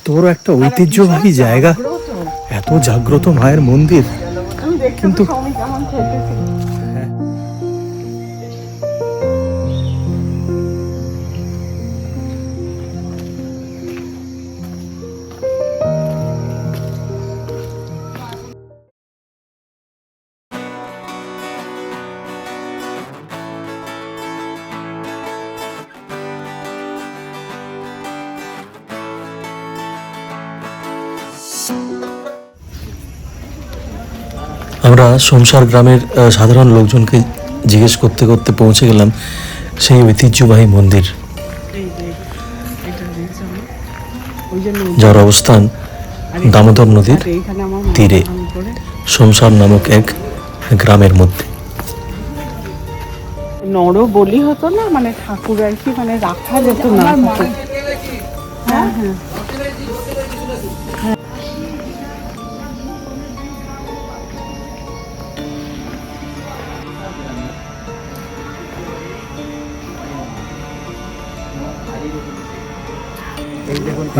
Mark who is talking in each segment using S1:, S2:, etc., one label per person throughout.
S1: এত বড় একটা ঐতিহ্যবাহী জায়গা, এত জাগ্রত মায়ের মন্দির, কিন্তু আমরা সোমসার গ্রামের সাধারণ লোকজনকে জিজ্ঞেস করতে করতে পৌঁছে গেলাম সেই ঐতিহ্যবাহী মন্দির, যার অবস্থান দামোদর নদীর তীরে সোমসার নামক এক গ্রামের মধ্যে।
S2: নর বলি হতো না, মানে ঠাকুর আর কি, মানে রাখা যেত না। হ্যাঁ হ্যাঁ,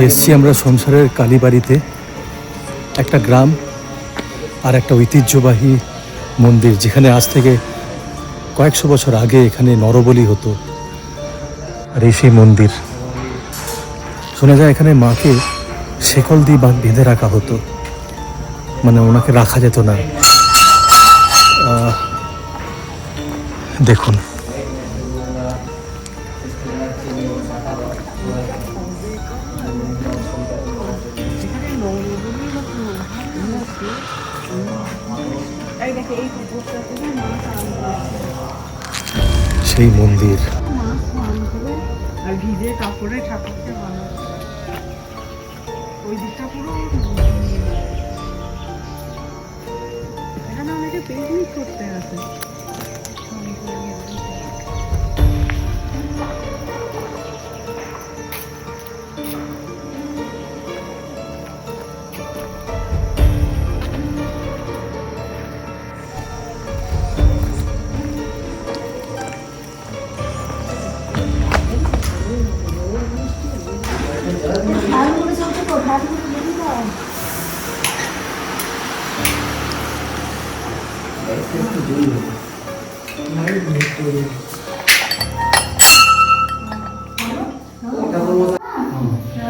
S1: এসছি আমরা সংসারের কালীবাড়িতে, একটা গ্রাম আর একটা ঐতিহ্যবাহী মন্দির, যেখানে আজ থেকে কয়েকশো বছর আগে এখানে নরবলি হতো। আর এই সেই মন্দির, শোনা যায় এখানে মাকে শেকল দিয়ে বেঁধে রাখা হতো, মানে ওনাকে রাখা যেত না। দেখুন, সেই মন্দির।
S2: আর ভিজে কাপড়ে ঠাকুরকে বানানো, ওই দিকটা পুরো এখানে অনেকে পিকনিক করতে আসে।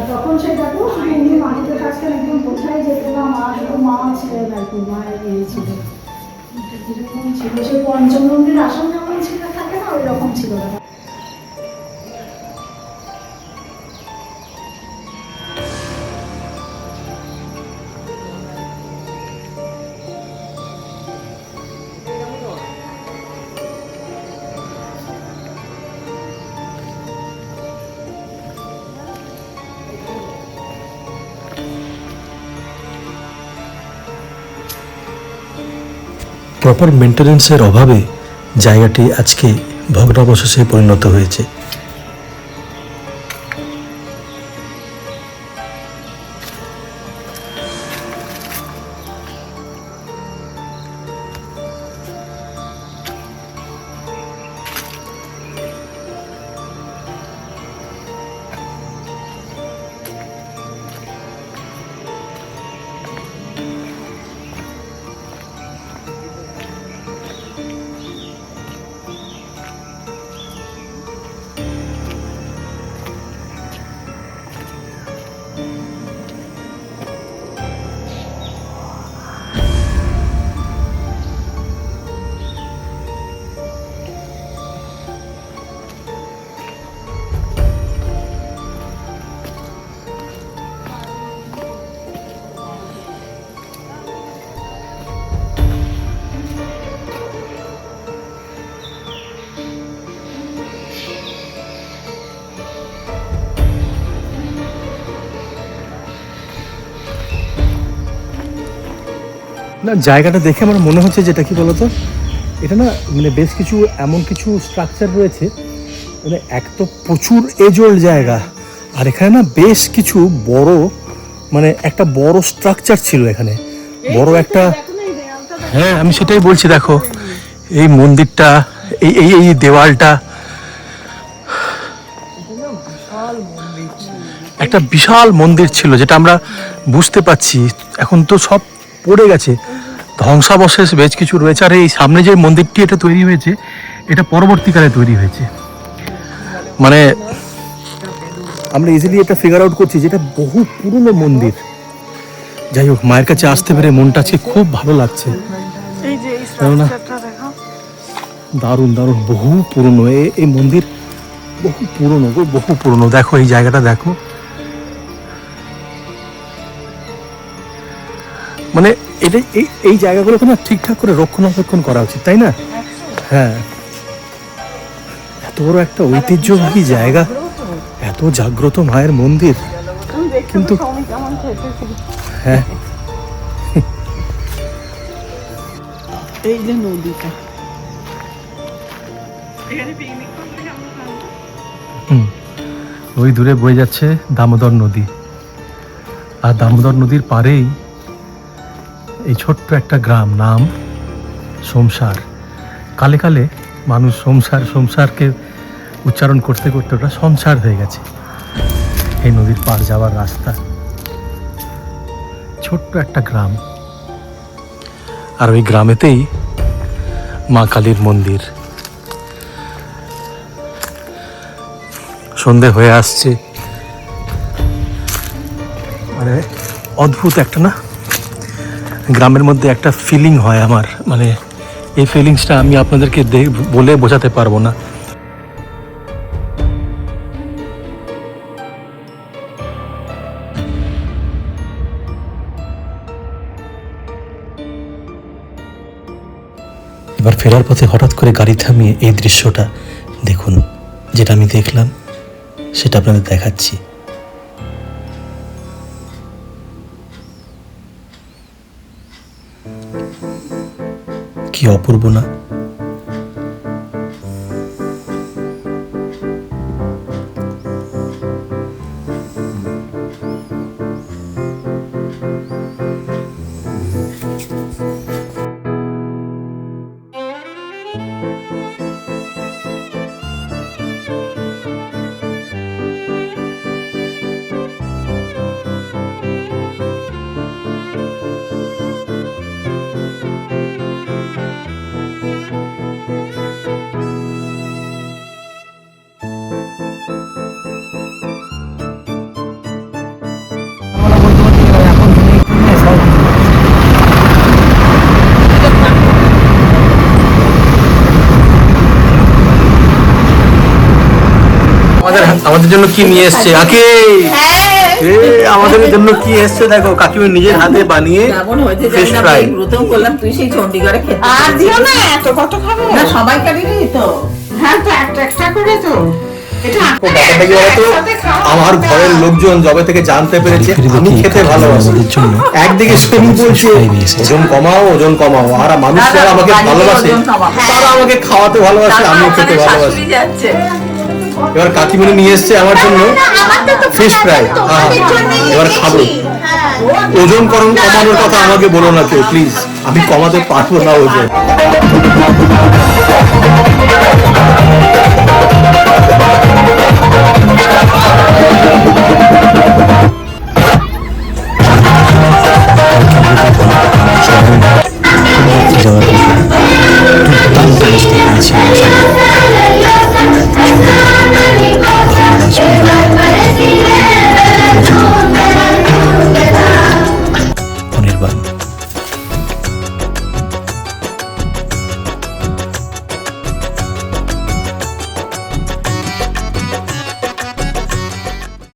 S3: তখন সেটাকেও এমনি মাটিতে থাকতেন, একদম কোথায় যেত না, মা শুধু মা ছিলেন আর কি, মায়ের ইয়ে ছিল, যেরকম ছিল সে পঞ্চমন্দির আসন যেমন ছিল থাকে না, ওই রকম ছিল।
S1: প্রপার মেনটেন্যান্সের অভাবে জায়গাটি আজকে ভগ্নাবশেষে পরিণত হয়েছে। না, জায়গাটা দেখে আমার মনে হচ্ছে, যেটা কি বলতো, এটা না মানে বেশ কিছু এমন কিছু স্ট্রাকচার রয়েছে, মানে এক তো প্রচুর এজোল্ড জায়গা, আর এখানে না বেশ কিছু বড়, মানে একটা বড় স্ট্রাকচার ছিল এখানে, বড় একটা। হ্যাঁ, আমি সেটাই বলছি, দেখো এই মন্দিরটা, এই এই এই দেওয়ালটা, একটা বিশাল মন্দির ছিল, যেটা আমরা বুঝতে পাচ্ছি এখন তো সব পড়ে গেছে, ধ্বংসাবশেষ বেশ কিছু রয়েছে। আর এই সামনে যে মন্দিরটি এটা তৈরি হয়েছে, এটা পরবর্তীকালে তৈরি হয়েছে। মানে আমরা ইজিলি এটা ফিগার আউট করছি যেটা বহু পুরনো মন্দির। যাই হোক, মায়ের কাছে আসতে পেরে মনটা আজকে খুব ভালো লাগছে।
S2: এই যে এই
S1: কেননা
S2: স্ট্রাকচারটা দেখো,
S1: দারুণ দারুণ, বহু পুরনো এই মন্দির, বহু পুরনো গো, বহু পুরনো। দেখো এই জায়গাটা দেখো, মানে এটা এই জায়গাগুলোকে না ঠিকঠাক করে রক্ষণাবেক্ষণ করা উচিত, তাই না? হ্যাঁ, এত বড় একটা ঐতিহ্যবাহী জায়গা, এত জাগ্রত মায়ের মন্দির,
S2: তুমি দেখছো
S1: কিন্তু-
S2: তো সবাই কেমন খেতেছে।
S1: হ্যাঁ।
S2: এই যে নদীটা, এখানে পিকনিক করতে কেমন হয়?
S1: ওই দূরে বয়ে যাচ্ছে দামোদর নদী, আর দামোদর নদীর পাড়েই এই ছোট্ট একটা গ্রাম, নাম সোমসার। কালে কালে মানুষ সোমসারকে উচ্চারণ করতে করতে ওটা সংসার হয়ে গেছে। এই নদীর পার যাওয়ার রাস্তা, ছোট্ট একটা গ্রাম, আর ওই গ্রামেতেই মা কালীর মন্দির। সন্ধে হয়ে আসছে, মানে অদ্ভুত একটা না, গ্রামের মধ্যে একটা ফিলিং হয় আমার, মানে এই ফিলিংসটা আমি আপনাদেরকে বলে বোঝাতে পারবো না। এবার ফেরার পথে হঠাৎ করে গাড়ি থামিয়ে এই দৃশ্যটা দেখুন, যেটা আমি দেখলাম সেটা আপনাদের দেখাচ্ছি। কি অপূর্ব না? আমাদের জন্য কি নিয়ে এসছে আকে? আমাদের জন্য কি এসছে দেখো, কাকিমা নিজের হাতে বানিয়ে
S4: কেমন হয়েছে
S1: ফিশ
S4: জানি না,
S1: ফ্রাই।
S4: আমি প্রথম করলাম, তুই সেই চণ্ডীগড়ে খেতে
S2: আর
S4: গেছিস।
S2: দিও না, এত কত খাবো?
S4: না সবাই খাবি তো।
S2: হ্যাঁ, তো একটা একটা করে তো এটা
S1: ও ব্যাপারটা কি বলতো,
S2: একসাথে খাওয়া
S1: আমার
S2: দরকার।
S1: ঘরের লোকজন যবে থেকে জানতে পেরেছে আমি খেতে ভালোবাসি, একদিকে সোনু বলছে ওজন কমাও ওজন কমাও, আর মানুষ যারা আমাকে
S4: বাড়িতে
S1: ভালোবাসে
S4: ওজন কমাও।
S1: তারা আমাকে খাওয়াতে ভালোবাসে,
S4: তারপর
S1: আমিও খেতে
S4: ওখানে
S1: ভালোবাসি।
S4: শাশুড়ি যাচ্ছে।
S1: এবার কাকিমণি নিয়ে এসছে আমার জন্য ফিশ ফ্রাই, এবার খাবো। ওজন কমানোর কথা আমাকে বলো না কেউ প্লিজ, আমি কমাতে পারবো না ওজন।